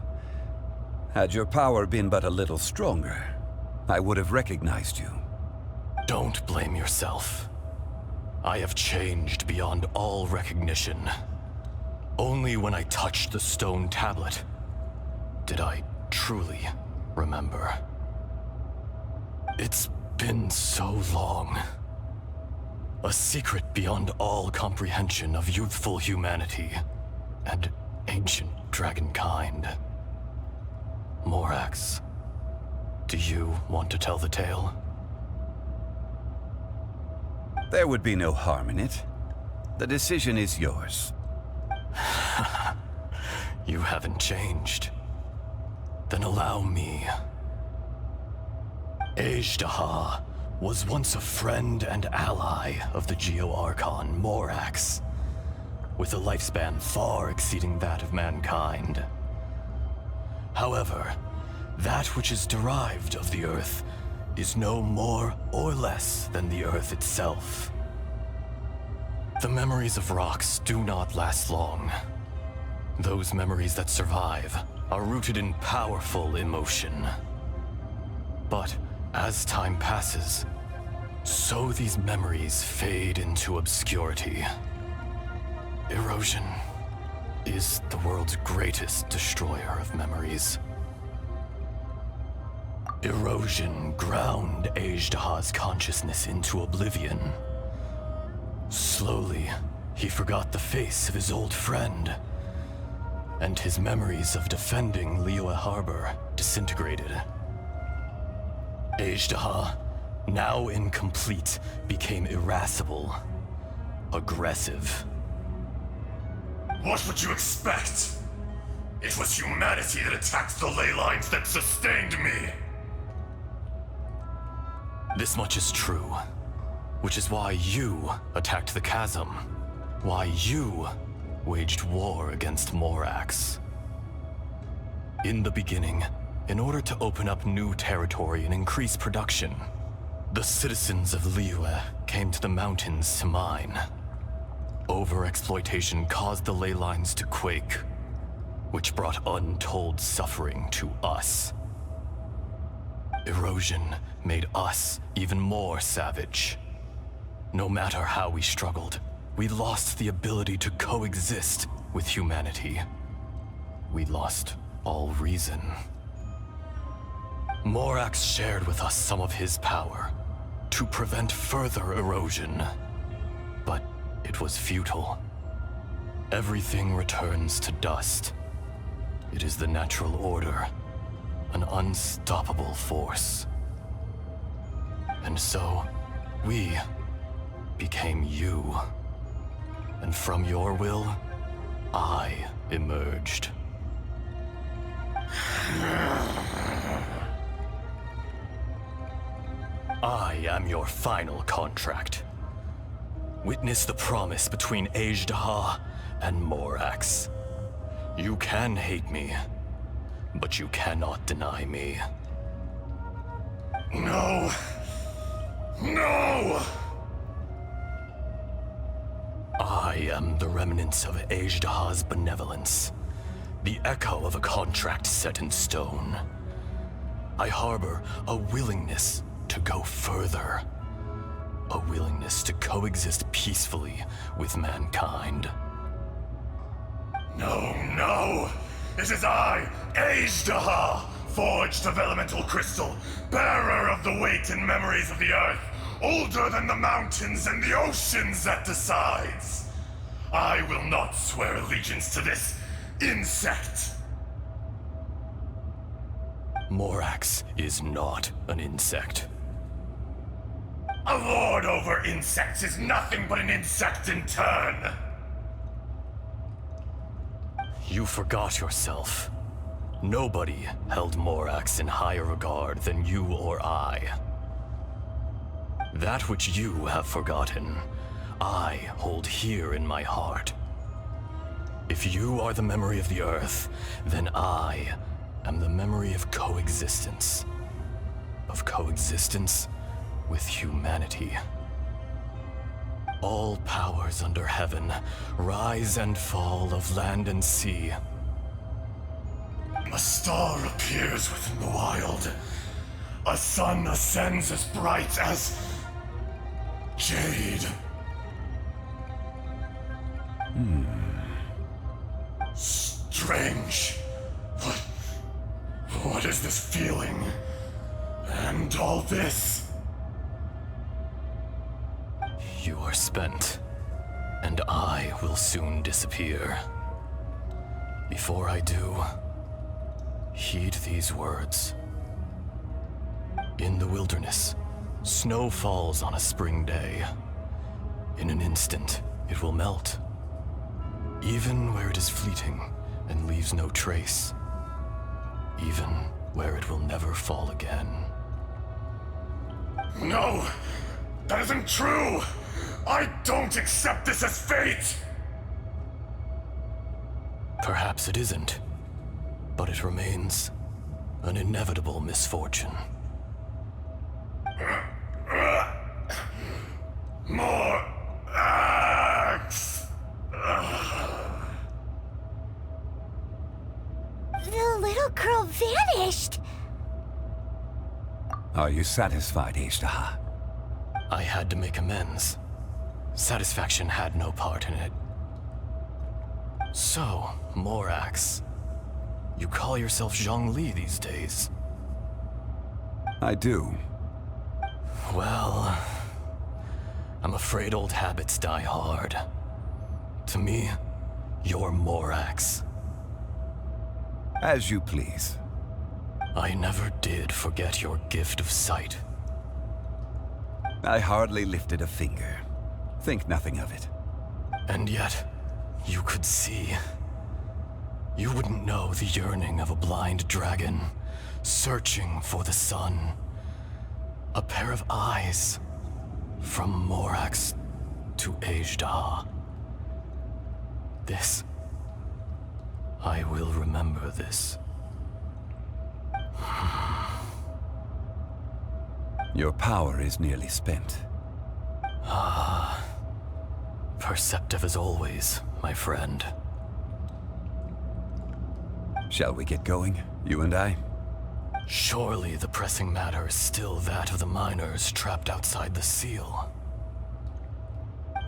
Had your power been but a little stronger, I would have recognized you. Don't blame yourself. I have changed beyond all recognition. Only when I touched the stone tablet did I truly remember. It's been so long. A secret beyond all comprehension of youthful humanity and ancient dragonkind. Morax, do you want to tell the tale? There would be no harm in it. The decision is yours. You haven't changed. Then allow me. Ashtaha was once a friend and ally of the Geo-Archon Morax, with a lifespan far exceeding that of mankind. However, that which is derived of the Earth is no more or less than the Earth itself. The memories of rocks do not last long. Those memories that survive are rooted in powerful emotion. But as time passes, so these memories fade into obscurity. Erosion is the world's greatest destroyer of memories. Erosion ground Ashtaha's consciousness into oblivion. Slowly, he forgot the face of his old friend, and his memories of defending Liyue Harbor disintegrated. Ajdaha, now incomplete, became irascible, aggressive. What would you expect? It was humanity that attacked the ley lines that sustained me. This much is true, which is why you attacked the chasm, why you waged war against Morax. In the beginning, in order to open up new territory and increase production, the citizens of Liyue came to the mountains to mine. Overexploitation caused the ley lines to quake, which brought untold suffering to us. Erosion made us even more savage. No matter how we struggled, we lost the ability to coexist with humanity. We lost all reason. Morax shared with us some of his power to prevent further erosion, but it was futile. Everything returns to dust. It is the natural order, an unstoppable force. And so, we became you. And from your will, I emerged. I am your final contract. Witness the promise between Ajdaha and Morax. You can hate me, but you cannot deny me. No! No! I am the remnants of Ajdaha's benevolence, the echo of a contract set in stone. I harbor a willingness to go further, a willingness to coexist peacefully with mankind. No, no! It is I, Ajdaha, forged of elemental crystal, bearer of the weight and memories of the earth, older than the mountains and the oceans that decides. I will not swear allegiance to this insect. Morax is not an insect. A lord over insects is nothing but an insect in turn. You forgot yourself. Nobody held Morax in higher regard than you or I. That which you have forgotten, I hold here in my heart. If you are the memory of the Earth, then I am the memory of coexistence. Of coexistence with humanity. All powers under heaven, rise and fall of land and sea. A star appears within the wild. A sun ascends as bright as jade. Strange. What is this feeling? And all this? You are spent, and I will soon disappear. Before I do, heed these words. In the wilderness, snow falls on a spring day. In an instant, it will melt. Even where it is fleeting and leaves no trace. Even where it will never fall again. No! That isn't true! I don't accept this as fate! Perhaps it isn't, but it remains an inevitable misfortune. More axe! The little girl vanished! Are you satisfied, Ajdaha? I had to make amends. Satisfaction had no part in it. So, Morax, you call yourself Zhongli these days? I do. Well, I'm afraid old habits die hard. To me, you're Morax. As you please. I never did forget your gift of sight. I hardly lifted a finger. Think nothing of it. And yet, you could see. You wouldn't know the yearning of a blind dragon, searching for the sun. A pair of eyes, from Morax to Ajda. This... I will remember this. Your power is nearly spent. Perceptive as always, my friend. Shall we get going, you and I? Surely the pressing matter is still that of the miners trapped outside the seal.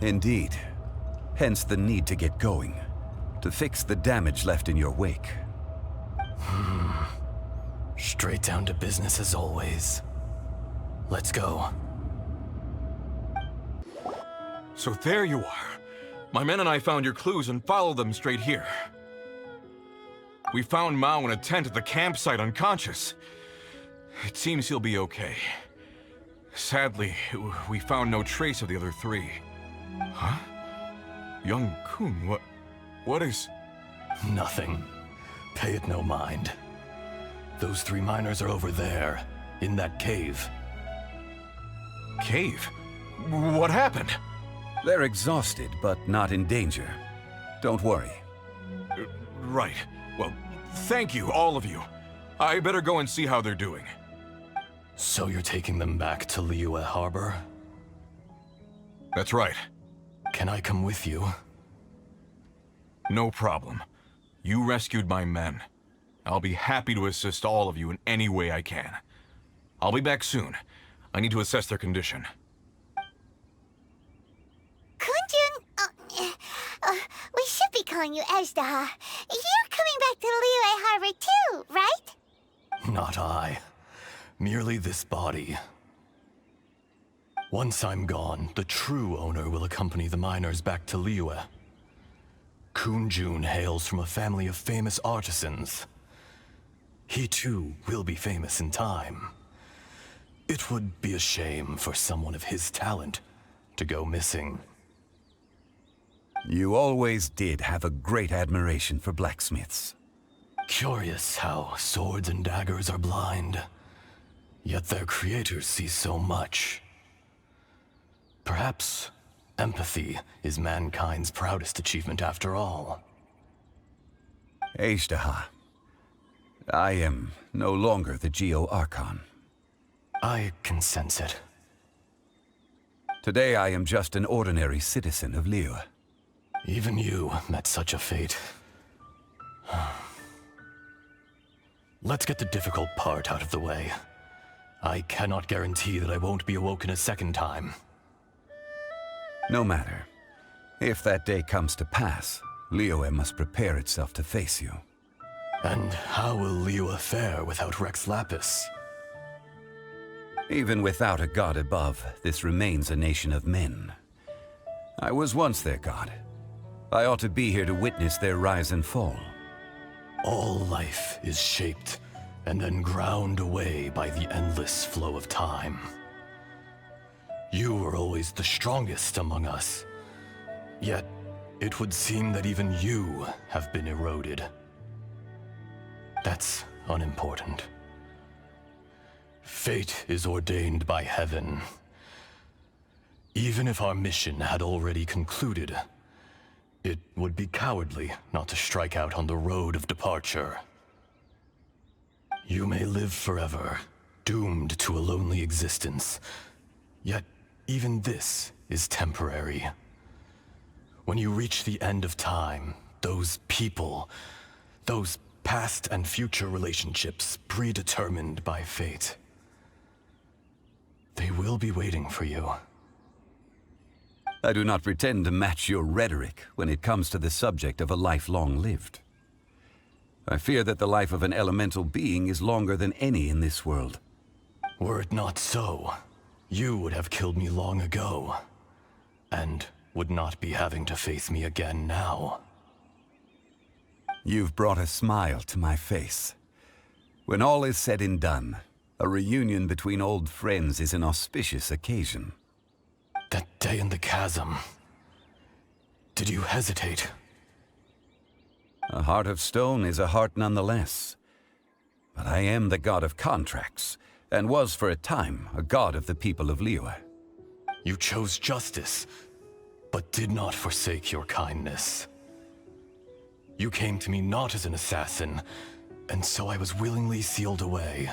Indeed. Hence the need to get going. To fix the damage left in your wake. Straight down to business as always. Let's go. So there you are. My men and I found your clues and followed them straight here. We found Mao in a tent at the campsite unconscious. It seems he'll be okay. Sadly, we found no trace of the other three. Huh? Young Kun, what is... Nothing. Pay it no mind. Those 3 miners are over there, in that cave. Cave? What happened? They're exhausted, but not in danger. Don't worry. Right. Well, thank you, all of you. I better go and see how they're doing. So you're taking them back to Liyue Harbor? That's right. Can I come with you? No problem. You rescued my men. I'll be happy to assist all of you in any way I can. I'll be back soon. I need to assess their condition. Kunjun, we should be calling you Ajda. You're coming back to Liyue Harbor too, right? Not I. Merely this body. Once I'm gone, the true owner will accompany the miners back to Liyue. Kunjun hails from a family of famous artisans. He too will be famous in time. It would be a shame for someone of his talent to go missing. You always did have a great admiration for blacksmiths. Curious how swords and daggers are blind, yet their creators see so much. Perhaps empathy is mankind's proudest achievement after all. Ajda, I am no longer the Geo-Archon. I can sense it. Today I am just an ordinary citizen of Liyue. Even you met such a fate. Let's get the difficult part out of the way. I cannot guarantee that I won't be awoken a second time. No matter. If that day comes to pass, Liyue must prepare itself to face you. And how will Liyue fare without Rex Lapis? Even without a god above, this remains a nation of men. I was once their god. I ought to be here to witness their rise and fall. All life is shaped and then ground away by the endless flow of time. You were always the strongest among us. Yet, it would seem that even you have been eroded. That's unimportant. Fate is ordained by heaven. Even if our mission had already concluded, it would be cowardly not to strike out on the road of departure. You may live forever, doomed to a lonely existence. Yet, even this is temporary. When you reach the end of time, those people, those past and future relationships predetermined by fate, they will be waiting for you. I do not pretend to match your rhetoric when it comes to the subject of a life long lived. I fear that the life of an elemental being is longer than any in this world. Were it not so, you would have killed me long ago, and would not be having to face me again now. You've brought a smile to my face. When all is said and done, a reunion between old friends is an auspicious occasion. That day in the chasm. Did you hesitate? A heart of stone is a heart nonetheless. But I am the god of contracts, and was for a time a god of the people of Liyue. You chose justice, but did not forsake your kindness. You came to me not as an assassin, and so I was willingly sealed away.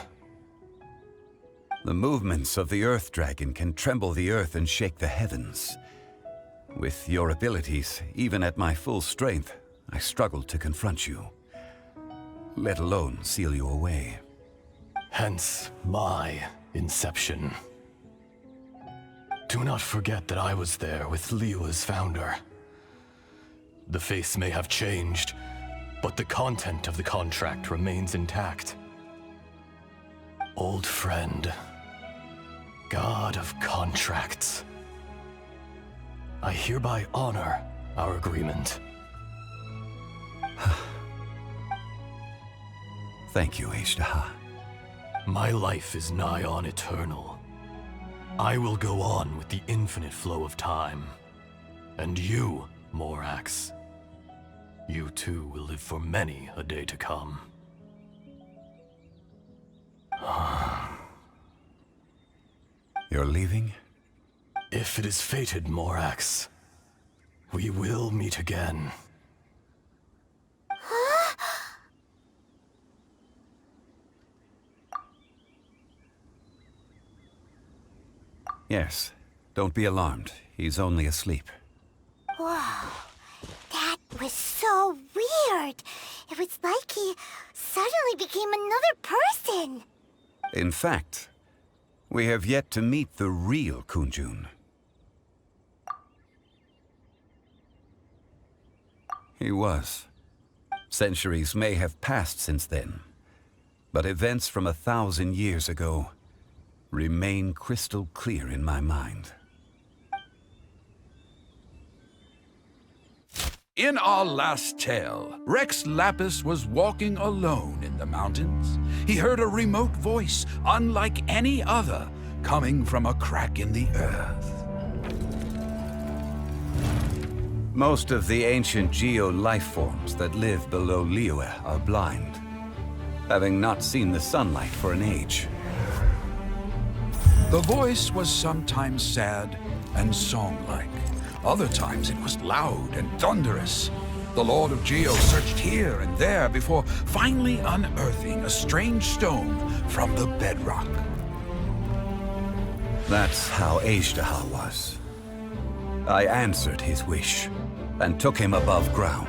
The movements of the Earth Dragon can tremble the earth and shake the heavens. With your abilities, even at my full strength, I struggled to confront you, let alone seal you away. Hence my inception. Do not forget that I was there with Liyue's founder. The face may have changed, but the content of the contract remains intact. Old friend, god of contracts. I hereby honor our agreement. Thank you, Ishtaha. My life is nigh on eternal. I will go on with the infinite flow of time. And you, Morax, you too will live for many a day to come. You're leaving? If it is fated, Morax, we will meet again. Yes. Don't be alarmed. He's only asleep. Whoa. That was so weird. It was like he suddenly became another person. In fact, we have yet to meet the real Kunjun. He was. Centuries may have passed since then, but events from 1,000 years ago remain crystal clear in my mind. In our last tale, Rex Lapis was walking alone in the mountains. He heard a remote voice, unlike any other, coming from a crack in the earth. Most of the ancient geo-life forms that live below Liyue are blind, having not seen the sunlight for an age. The voice was sometimes sad and song-like. Other times it was loud and thunderous. The Lord of Geo searched here and there before finally unearthing a strange stone from the bedrock. That's how Ishtaha was. I answered his wish and took him above ground.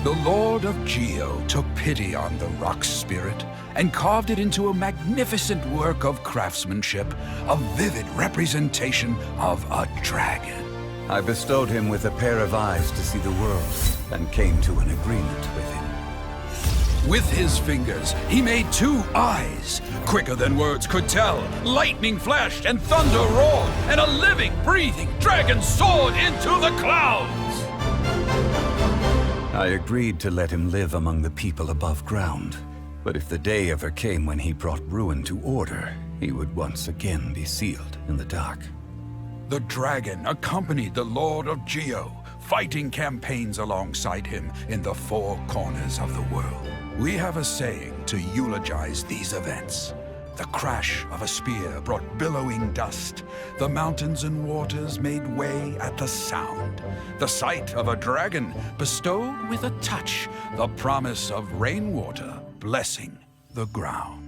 The Lord of Geo took pity on the rock spirit and carved it into a magnificent work of craftsmanship, a vivid representation of a dragon. I bestowed him with a pair of eyes to see the world and came to an agreement with him. With his fingers, he made 2 eyes. Quicker than words could tell, lightning flashed and thunder roared, and a living, breathing dragon soared into the clouds. I agreed to let him live among the people above ground. But if the day ever came when he brought ruin to order, he would once again be sealed in the dark. The dragon accompanied the Lord of Geo, fighting campaigns alongside him in the 4 corners of the world. We have a saying to eulogize these events. The crash of a spear brought billowing dust. The mountains and waters made way at the sound. The sight of a dragon bestowed with a touch the promise of rainwater blessing the ground.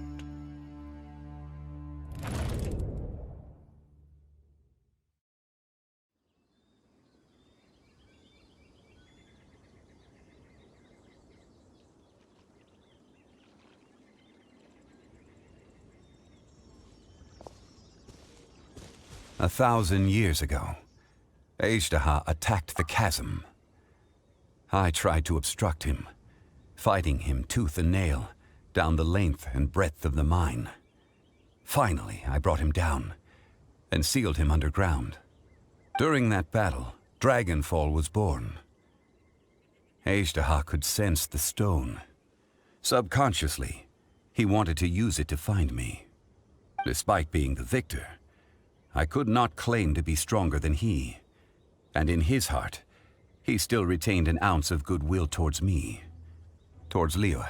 A 1,000 years ago, Ishtaha attacked the chasm. I tried to obstruct him, fighting him tooth and nail down the length and breadth of the mine. Finally, I brought him down and sealed him underground. During that battle, Dragonfall was born. Ejderha could sense the stone. Subconsciously, he wanted to use it to find me. Despite being the victor, I could not claim to be stronger than he. And in his heart, he still retained an ounce of goodwill towards me, towards Liyue,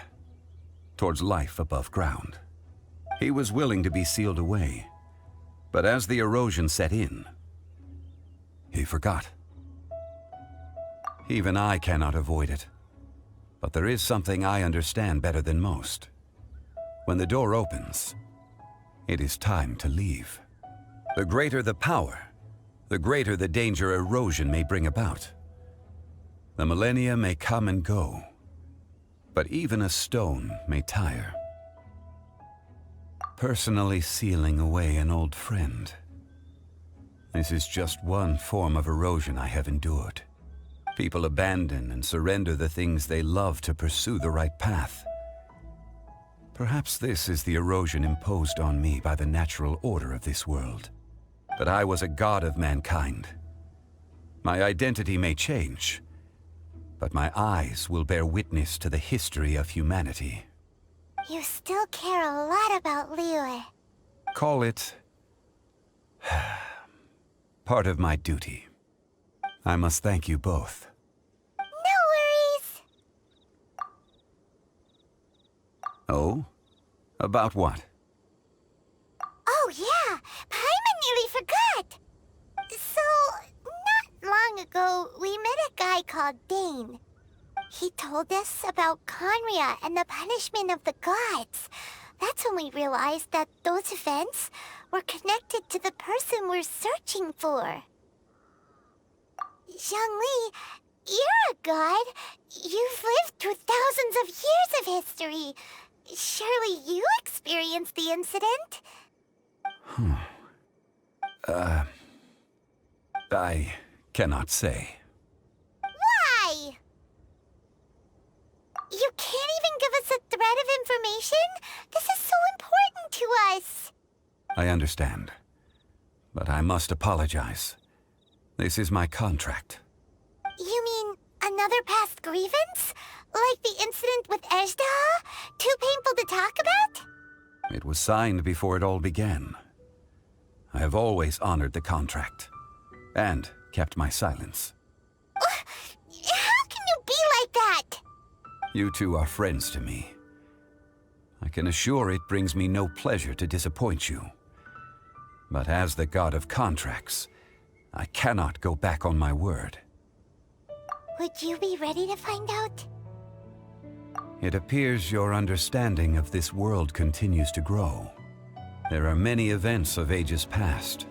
towards life above ground. He was willing to be sealed away, but as the erosion set in, he forgot. Even I cannot avoid it, but there is something I understand better than most. When the door opens, it is time to leave. The greater the power, the greater the danger erosion may bring about. The millennia may come and go, but even a stone may tire. Personally sealing away an old friend. This is just one form of erosion I have endured. People abandon and surrender the things they love to pursue the right path. Perhaps this is the erosion imposed on me by the natural order of this world. But I was a god of mankind. My identity may change, but my eyes will bear witness to the history of humanity. You still care a lot about Liyue. Call it part of my duty. I must thank you both. No worries. Oh? About what? Oh yeah, Paimon nearly forgot. So, not long ago, we met a guy called Dane. He told us about Conria and the punishment of the gods. That's when we realized that those events were connected to the person we're searching for. Zhongli, you're a god. You've lived through thousands of years of history. Surely you experienced the incident? I cannot say. Why? You can't even give us a thread of information? This is so important to us. I understand, but I must apologize. This is my contract. You mean another past grievance? Like the incident with Ejderha? Too painful to talk about? It was signed before it all began. I have always honored the contract, and kept my silence. How can you be like that? You two are friends to me. I can assure it brings me no pleasure to disappoint you. But as the god of contracts, I cannot go back on my word. Would you be ready to find out? It appears your understanding of this world continues to grow. There are many events of ages past,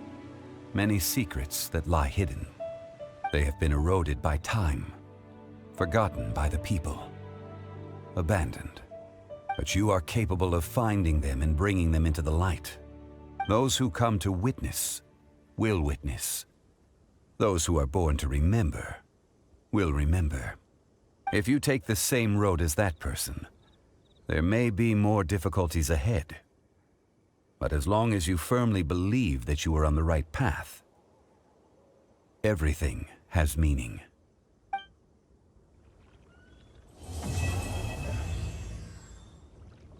many secrets that lie hidden. They have been eroded by time, forgotten by the people, abandoned. But you are capable of finding them and bringing them into the light. Those who come to witness will witness. Those who are born to remember will remember. If you take the same road as that person, there may be more difficulties ahead. But as long as you firmly believe that you are on the right path, everything has meaning.